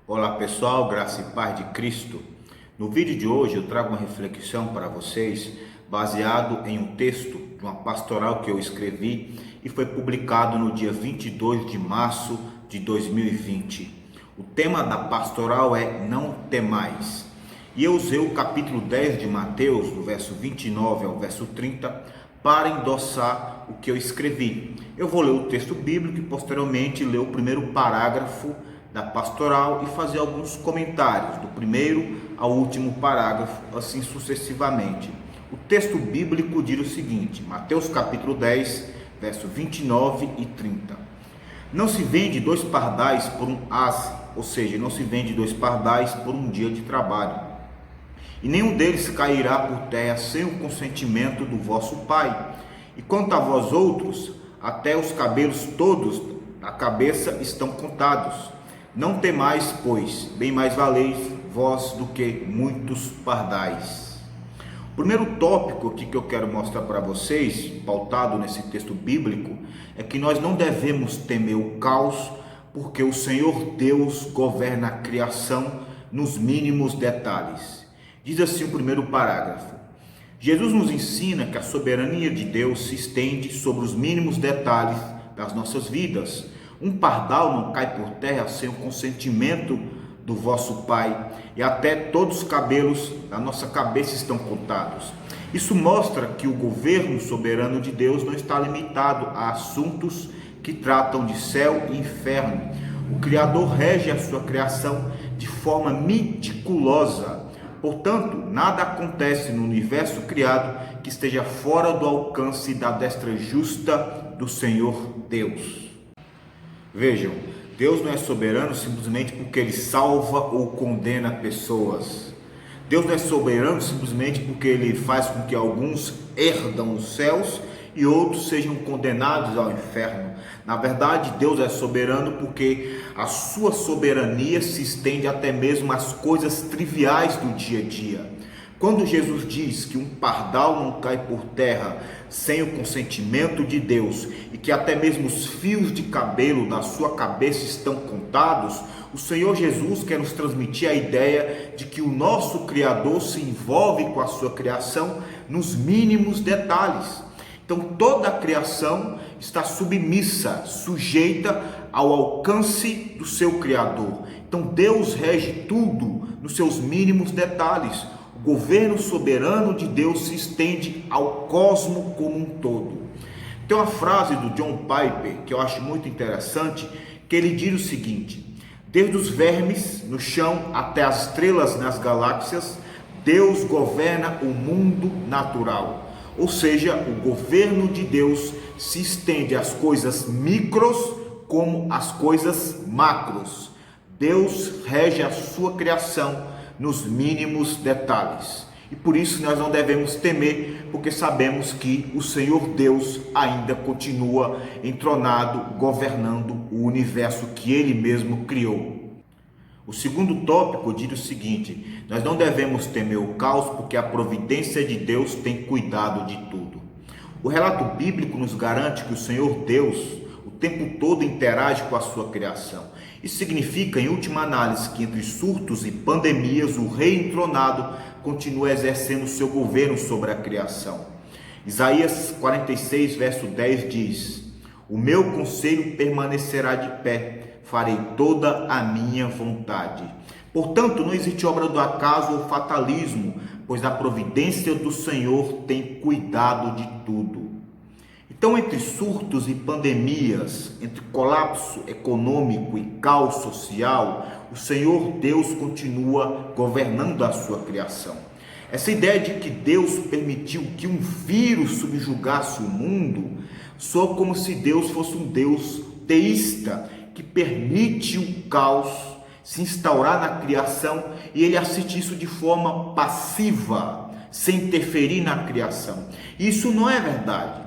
Olá pessoal, graça e paz de Cristo. No vídeo de hoje eu trago uma reflexão para vocês baseado em um texto de uma pastoral que eu escrevi e foi publicado no dia 22 de março de 2020. O tema da pastoral é Não Temais. E eu usei o capítulo 10 de Mateus, do verso 29 ao verso 30, para endossar o que eu escrevi. Eu vou ler o texto bíblico e posteriormente ler o primeiro parágrafo da pastoral e fazer alguns comentários do primeiro ao último parágrafo, assim sucessivamente. O texto bíblico diz o seguinte, Mateus capítulo 10, verso 29 e 30. Não se vende 2 pardais por um ase, ou seja, não se vende 2 pardais por um dia de trabalho. E nenhum deles cairá por terra sem o consentimento do vosso Pai. E quanto a vós outros, até os cabelos todos da cabeça estão contados. Não temais, pois, bem mais valeis vós do que muitos pardais. O primeiro tópico aqui que eu quero mostrar para vocês, pautado nesse texto bíblico, é que nós não devemos temer o caos, porque o Senhor Deus governa a criação nos mínimos detalhes. Diz assim o primeiro parágrafo. Jesus nos ensina que a soberania de Deus se estende sobre os mínimos detalhes das nossas vidas. Um pardal não cai por terra sem o consentimento do vosso Pai, e até todos os cabelos da nossa cabeça estão contados. Isso mostra que o governo soberano de Deus não está limitado a assuntos que tratam de céu e inferno. O Criador rege a sua criação de forma meticulosa. Portanto, nada acontece no universo criado que esteja fora do alcance da destra justa do Senhor Deus. Vejam, Deus não é soberano simplesmente porque Ele salva ou condena pessoas. Deus não é soberano simplesmente porque Ele faz com que alguns herdam os céus e outros sejam condenados ao inferno. Na verdade, Deus é soberano porque a sua soberania se estende até mesmo às coisas triviais do dia a dia. Quando Jesus diz que um pardal não cai por terra sem o consentimento de Deus e que até mesmo os fios de cabelo da sua cabeça estão contados, o Senhor Jesus quer nos transmitir a ideia de que o nosso Criador se envolve com a sua criação nos mínimos detalhes. Então toda a criação está submissa, sujeita ao alcance do seu Criador. Então Deus rege tudo nos seus mínimos detalhes. O governo soberano de Deus se estende ao cosmo como um todo. Tem uma frase do John Piper que eu acho muito interessante, que ele diz o seguinte: desde os vermes no chão até as estrelas nas galáxias, Deus governa o mundo natural. Ou seja, o governo de Deus se estende às coisas micros como às coisas macros. Deus rege a sua criação nos mínimos detalhes. E por isso nós não devemos temer, porque sabemos que o Senhor Deus ainda continua entronado, governando o universo que Ele mesmo criou. O segundo tópico diz o seguinte: nós não devemos temer o caos, porque a providência de Deus tem cuidado de tudo. O relato bíblico nos garante que o Senhor Deus o tempo todo interage com a sua criação. Isso significa, em última análise, que entre surtos e pandemias, o Rei entronado continua exercendo o seu governo sobre a criação. Isaías 46, verso 10 diz: o meu conselho permanecerá de pé, farei toda a minha vontade. Portanto, não existe obra do acaso ou fatalismo, pois a providência do Senhor tem cuidado de tudo. Então, entre surtos e pandemias, entre colapso econômico e caos social, o Senhor Deus continua governando a sua criação. Essa ideia de que Deus permitiu que um vírus subjugasse o mundo soa como se Deus fosse um Deus teísta, que permite o caos se instaurar na criação e Ele assiste isso de forma passiva, sem interferir na criação. Isso não é verdade.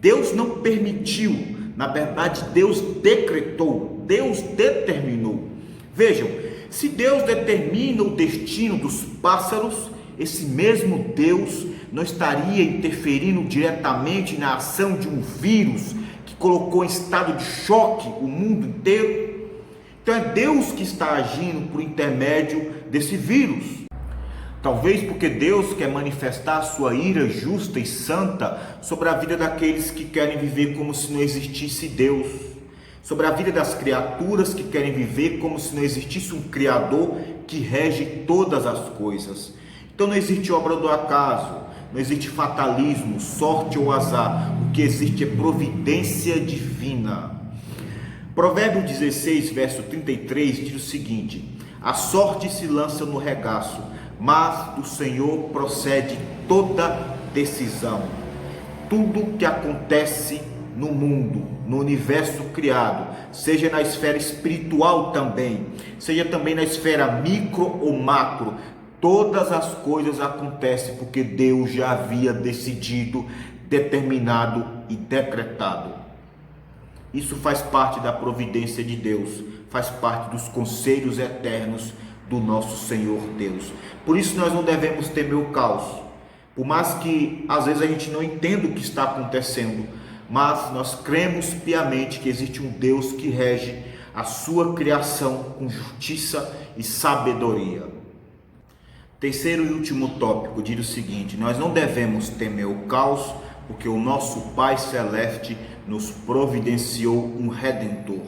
Deus não permitiu, na verdade Deus decretou, Deus determinou. Vejam, se Deus determina o destino dos pássaros, esse mesmo Deus não estaria interferindo diretamente na ação de um vírus que colocou em estado de choque o mundo inteiro? Então é Deus que está agindo por intermédio desse vírus. Talvez porque Deus quer manifestar a sua ira justa e santa sobre a vida daqueles que querem viver como se não existisse Deus, sobre a vida das criaturas que querem viver como se não existisse um Criador que rege todas as coisas. Então não existe obra do acaso, não existe fatalismo, sorte ou azar. O que existe é providência divina. Provérbios 16, verso 33 diz o seguinte: a sorte se lança no regaço, mas do Senhor procede toda decisão. Tudo que acontece no mundo, no universo criado, seja na esfera espiritual também, seja também na esfera micro ou macro, todas as coisas acontecem porque Deus já havia decidido, determinado e decretado. Isso faz parte da providência de Deus, faz parte dos conselhos eternos do nosso Senhor Deus. Por isso nós não devemos temer o caos, por mais que às vezes a gente não entenda o que está acontecendo, mas nós cremos piamente que existe um Deus que rege a sua criação com justiça e sabedoria. Terceiro e último tópico diz o seguinte: nós não devemos temer o caos, porque o nosso Pai Celeste nos providenciou um Redentor.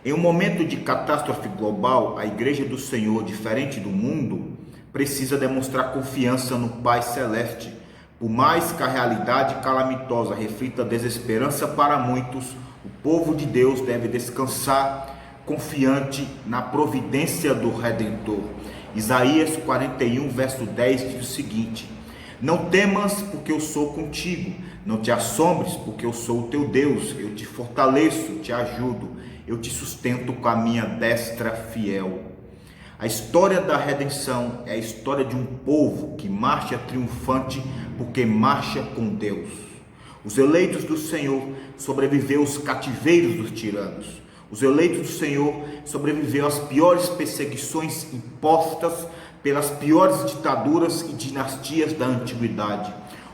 Em um momento de catástrofe global, a Igreja do Senhor, diferente do mundo, precisa demonstrar confiança no Pai Celeste. Por mais que a realidade calamitosa reflita desesperança para muitos, o povo de Deus deve descansar confiante na providência do Redentor. Isaías 41, verso 10 diz o seguinte: não temas, porque eu sou contigo. Não te assombres, porque eu sou o teu Deus. Eu te fortaleço, te ajudo. Eu te sustento com a minha destra fiel. A história da redenção é a história de um povo que marcha triunfante porque marcha com Deus. Os eleitos do Senhor sobreviveu aos cativeiros dos tiranos. Os eleitos do Senhor sobreviveu às piores perseguições impostas pelas piores ditaduras e dinastias da antiguidade.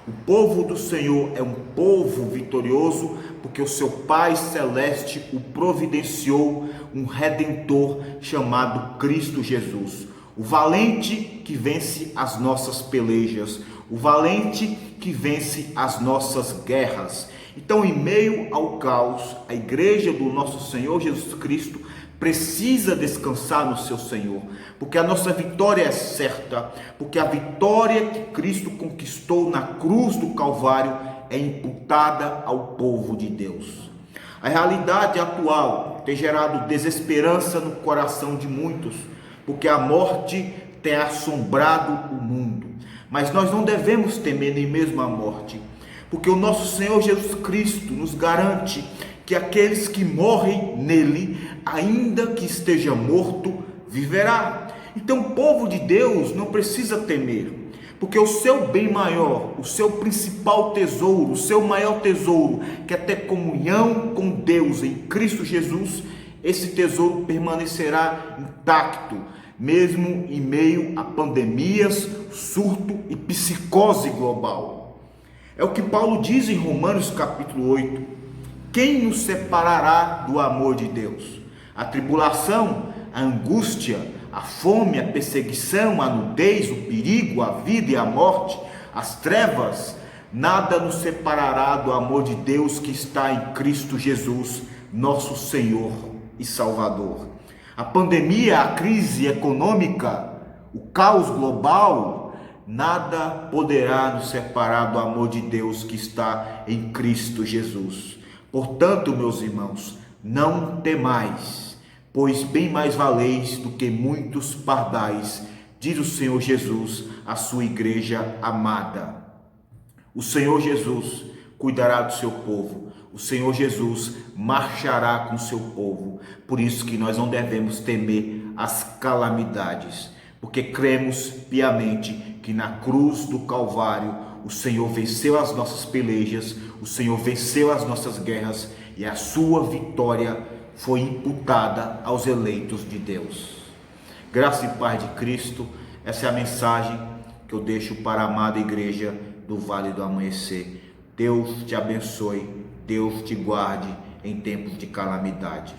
O povo do Senhor é um povo vitorioso porque o seu Pai Celeste o providenciou um Redentor chamado Cristo Jesus. O valente que vence as nossas pelejas, o valente que vence as nossas guerras. Então, em meio ao caos, a igreja do nosso Senhor Jesus Cristo precisa descansar no seu Senhor, porque a nossa vitória é certa, porque a vitória que Cristo conquistou na cruz do Calvário é imputada ao povo de Deus. A realidade atual tem gerado desesperança no coração de muitos, porque a morte tem assombrado o mundo. Mas nós não devemos temer nem mesmo a morte, porque o nosso Senhor Jesus Cristo nos garante que aqueles que morrem nele, ainda que esteja morto, viverá. Então o povo de Deus não precisa temer, porque o seu bem maior, o seu principal tesouro, o seu maior tesouro, que é ter comunhão com Deus em Cristo Jesus, esse tesouro permanecerá intacto, mesmo em meio a pandemias, surto e psicose global. É o que Paulo diz em Romanos capítulo 8. Quem nos separará do amor de Deus? A tribulação, a angústia, a fome, a perseguição, a nudez, o perigo, a vida e a morte, as trevas, nada nos separará do amor de Deus que está em Cristo Jesus, nosso Senhor e Salvador. A pandemia, a crise econômica, o caos global, nada poderá nos separar do amor de Deus que está em Cristo Jesus. Portanto, meus irmãos, não temais, pois bem mais valeis do que muitos pardais, diz o Senhor Jesus à sua igreja amada. O Senhor Jesus cuidará do seu povo, o Senhor Jesus marchará com o seu povo. Por isso que nós não devemos temer as calamidades, porque cremos piamente que na cruz do Calvário o Senhor venceu as nossas pelejas, o Senhor venceu as nossas guerras e a sua vitória foi imputada aos eleitos de Deus. Graça e paz de Cristo, essa é a mensagem que eu deixo para a amada igreja do Vale do Amanhecer. Deus te abençoe, Deus te guarde em tempos de calamidade.